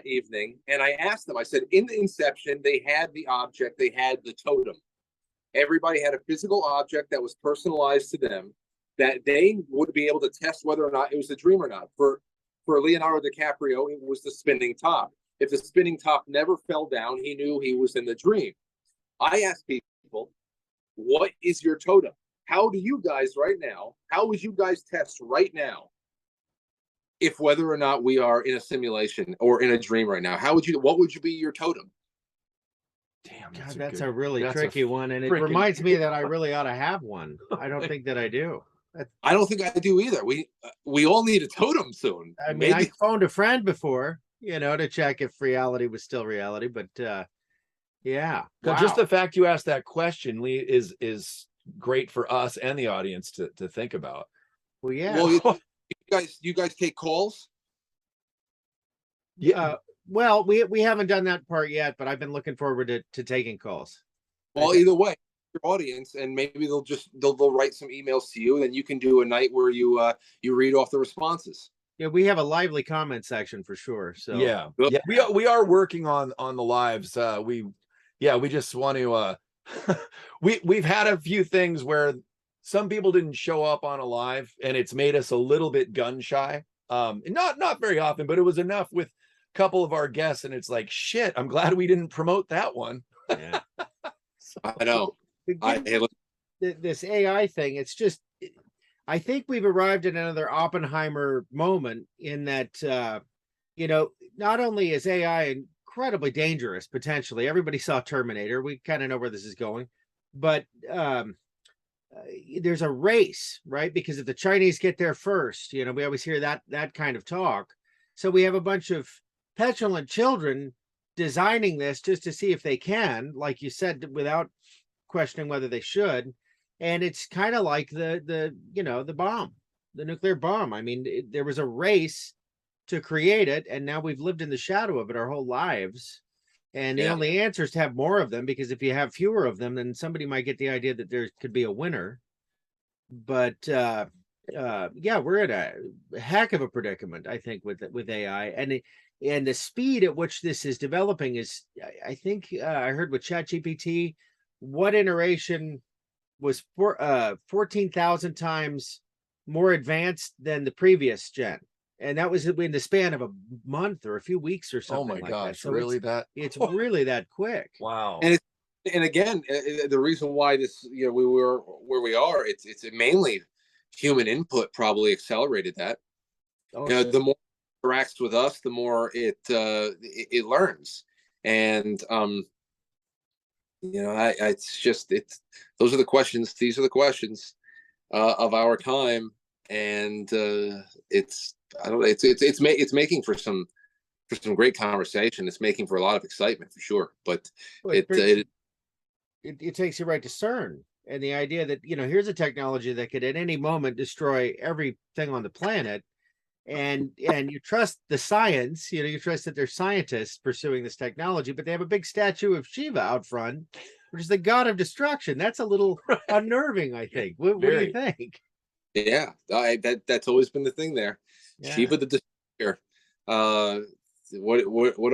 evening, and I asked them, I said, in the Inception, they had the object, they had the totem. Everybody had a physical object that was personalized to them that they would be able to test whether or not it was a dream or not. For Leonardo DiCaprio, it was the spinning top. If the spinning top never fell down, he knew he was in the dream. I asked people, what is your totem? How do you guys right now, how would you guys test right now if whether or not we are in a simulation or in a dream right now? What would you be your totem? Damn, that's a really tricky one. And it reminds me that I really ought to have one. I don't think that I do. I don't think I do either. We all need a totem soon. I mean, Maybe. I phoned a friend before, to check if reality was still reality, but yeah. Wow. Just the fact you asked that question, Lee, is great for us and the audience to think about. Well, yeah. Well, you guys take calls? Yeah. Well, we haven't done that part yet, but I've been looking forward to taking calls. Well, either way, your audience, and maybe they'll write some emails to you, and then you can do a night where you read off the responses. Yeah, we have a lively comment section for sure. So yeah, we are working on the lives. We just want to we've had a few things where some people didn't show up on a live, and it's made us a little bit gun shy. Not very often, but it was enough with a couple of our guests, and it's like, shit, I'm glad we didn't promote that one. Yeah. I know. This AI thing, it's just, I think we've arrived at another Oppenheimer moment in that, not only is AI incredibly dangerous, potentially, everybody saw Terminator, we kind of know where this is going, but there's a race, right? Because if the Chinese get there first, we always hear that kind of talk. So we have a bunch of petulant children designing this just to see if they can, like you said, without questioning whether they should. And it's kind of like the bomb, the nuclear bomb. I mean, there was a race to create it, and now we've lived in the shadow of it our whole lives. And the only answer is to have more of them, because if you have fewer of them, then somebody might get the idea that there could be a winner. But we're in a heck of a predicament, I think, with AI, and the speed at which this is developing is, I think, I heard with ChatGPT, what iteration was 14,000 times more advanced than the previous gen, and that was in the span of a month or a few weeks or something. Oh my like gosh, that. So really? It's really that quick. Wow. And again, the reason why this, we were where we are, it's mainly human input probably accelerated that. The more it interacts with us, the more it learns, and those are the questions. These are the questions of our time, and it's making for some great conversation. It's making for a lot of excitement for sure. But it takes you right to CERN, and the idea that here's a technology that could at any moment destroy everything on the planet, and you trust the science. You trust that there's scientists pursuing this technology, but they have a big statue of Shiva out front, which is the god of destruction. That's a little unnerving, I think. What do you think? Yeah, that's always been the thing there. Yeah. Shiva the destroyer. What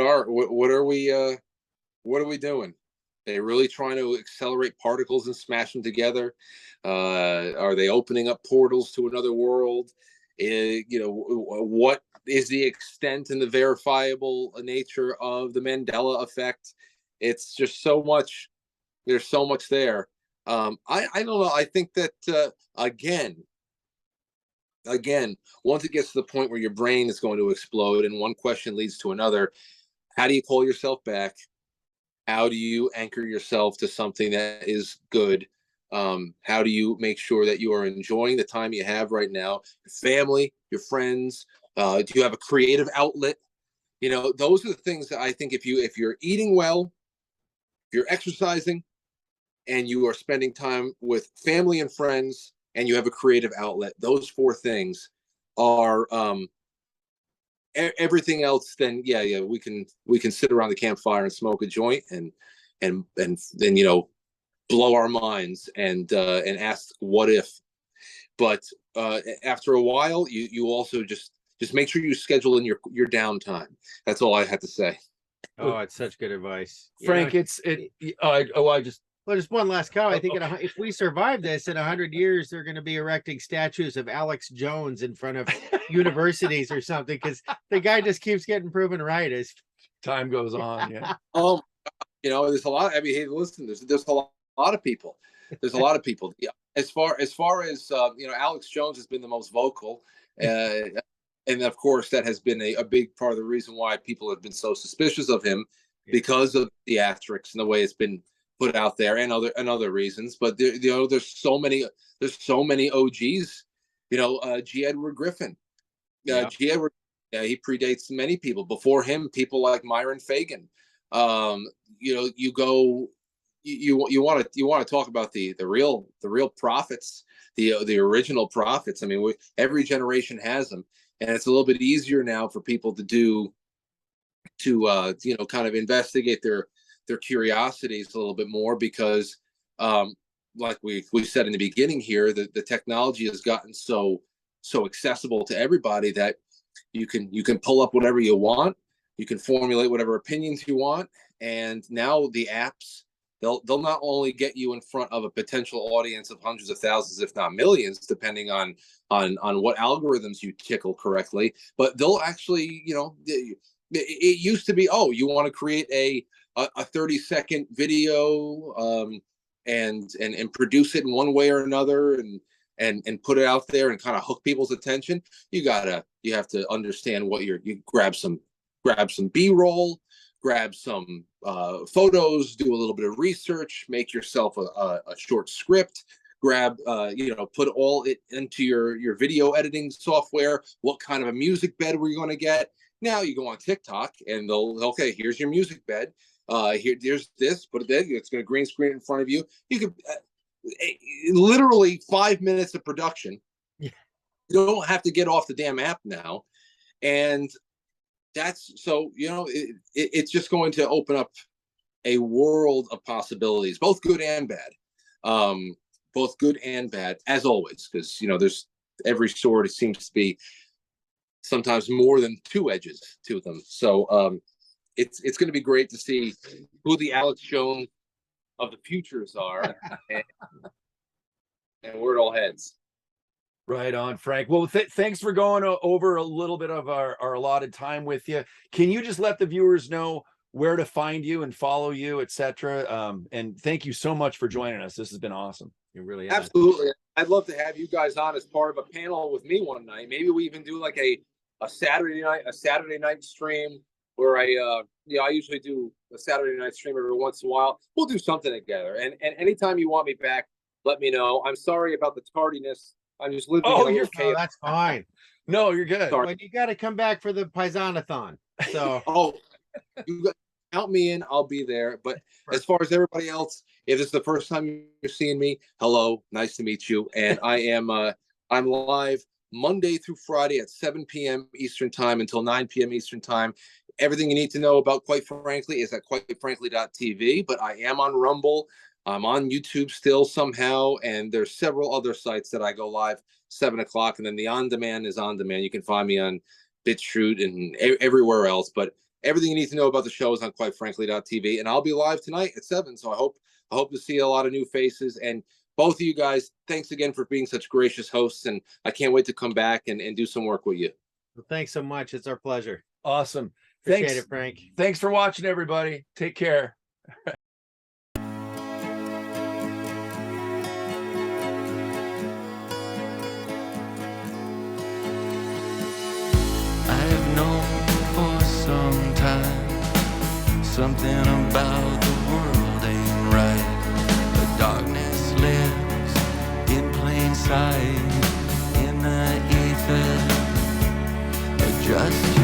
are we doing? They really trying to accelerate particles and smash them together? Are they opening up portals to another world? What is the extent and the verifiable nature of the Mandela effect? It's just so much. There's so much there. I don't know. I think that again, once it gets to the point where your brain is going to explode and one question leads to another, how do you call yourself back? How do you anchor yourself to something that is good? How do you make sure that you are enjoying the time you have right now, your family, your friends? Do you have a creative outlet? Those are the things that I think if you're eating well, if you're exercising, and you are spending time with family and friends, and you have a creative outlet, those four things are everything else. Then we can sit around the campfire and smoke a joint and then blow our minds and ask what if. But after a while, you also just make sure you schedule in your downtime. That's all I have to say. Oh, it's such good advice, Frank. Just one last comment. I think if we survive this in 100 years, they're going to be erecting statues of Alex Jones in front of universities or something, because the guy just keeps getting proven right as time goes on. Yeah. There's a lot. I mean, hey, listen, there's a lot of people. There's a lot of people. Yeah. As far as Alex Jones has been the most vocal, and of course that has been a big part of the reason why people have been so suspicious of him, because of theatrics and the way it's been put out there, and other reasons. But there's so many OGs G. Edward Griffin. Yeah. G. Edward, he predates many people. Before him, people like Myron Fagan. You go, you want to talk about the real prophets, the original prophets. I mean, every generation has them, and it's a little bit easier now for people to kind of investigate their curiosities a little bit more, because like we said in the beginning here, the technology has gotten so accessible to everybody that you can pull up whatever you want, you can formulate whatever opinions you want, and now the apps, they'll not only get you in front of a potential audience of hundreds of thousands, if not millions, depending on what algorithms you tickle correctly, but they'll actually, it used to be, oh, you want to create a 30-second video, and produce it in one way or another, and put it out there and kind of hook people's attention. You have to understand what you grab some B-roll, grab some photos, do a little bit of research, make yourself a short script, put all it into your video editing software. What kind of a music bed we're going to get? Now you go on TikTok and okay, here's your music bed. There's this, put it there. It's going to green screen in front of you. You could literally 5 minutes of production. Yeah. You don't have to get off the damn app now, and that's so it's just going to open up a world of possibilities, both good and bad, as always, because there's every sword, it seems to be sometimes more than two edges to them. So it's going to be great to see who the Alex Jones of the futures are, and where it all heads. Right on, Frank. Well, thanks for going over a little bit of our allotted time with you. Can you just let the viewers know where to find you and follow you, etc.? And thank you so much for joining us. This has been awesome. It really has. Absolutely. I'd love to have you guys on as part of a panel with me one night. Maybe we even do like a Saturday night stream where I usually do a Saturday night stream every once in a while. We'll do something together. And anytime you want me back, let me know. I'm sorry about the tardiness. I'm just living. That's fine. No, you're good. But you got to come back for the Paisanathon. So you count me in. I'll be there. But as far as everybody else, if it's the first time you're seeing me, hello, nice to meet you. And I'm live Monday through Friday at 7 p.m. Eastern time until 9 p.m. Eastern time. Everything you need to know about Quite Frankly is at quitefrankly.tv. But I am on Rumble. I'm on YouTube still somehow, and there's several other sites that I go live 7 o'clock, and then the on-demand is on-demand. You can find me on BitChute and everywhere else, but everything you need to know about the show is on quitefrankly.tv, and I'll be live tonight at 7, so I hope to see a lot of new faces. And both of you guys, thanks again for being such gracious hosts, and I can't wait to come back and do some work with you. Well, thanks so much. It's our pleasure. Awesome. Appreciate it, Frank. Thanks for watching, everybody. Take care. Something about the world ain't right. The darkness lives in plain sight, in the ether. Just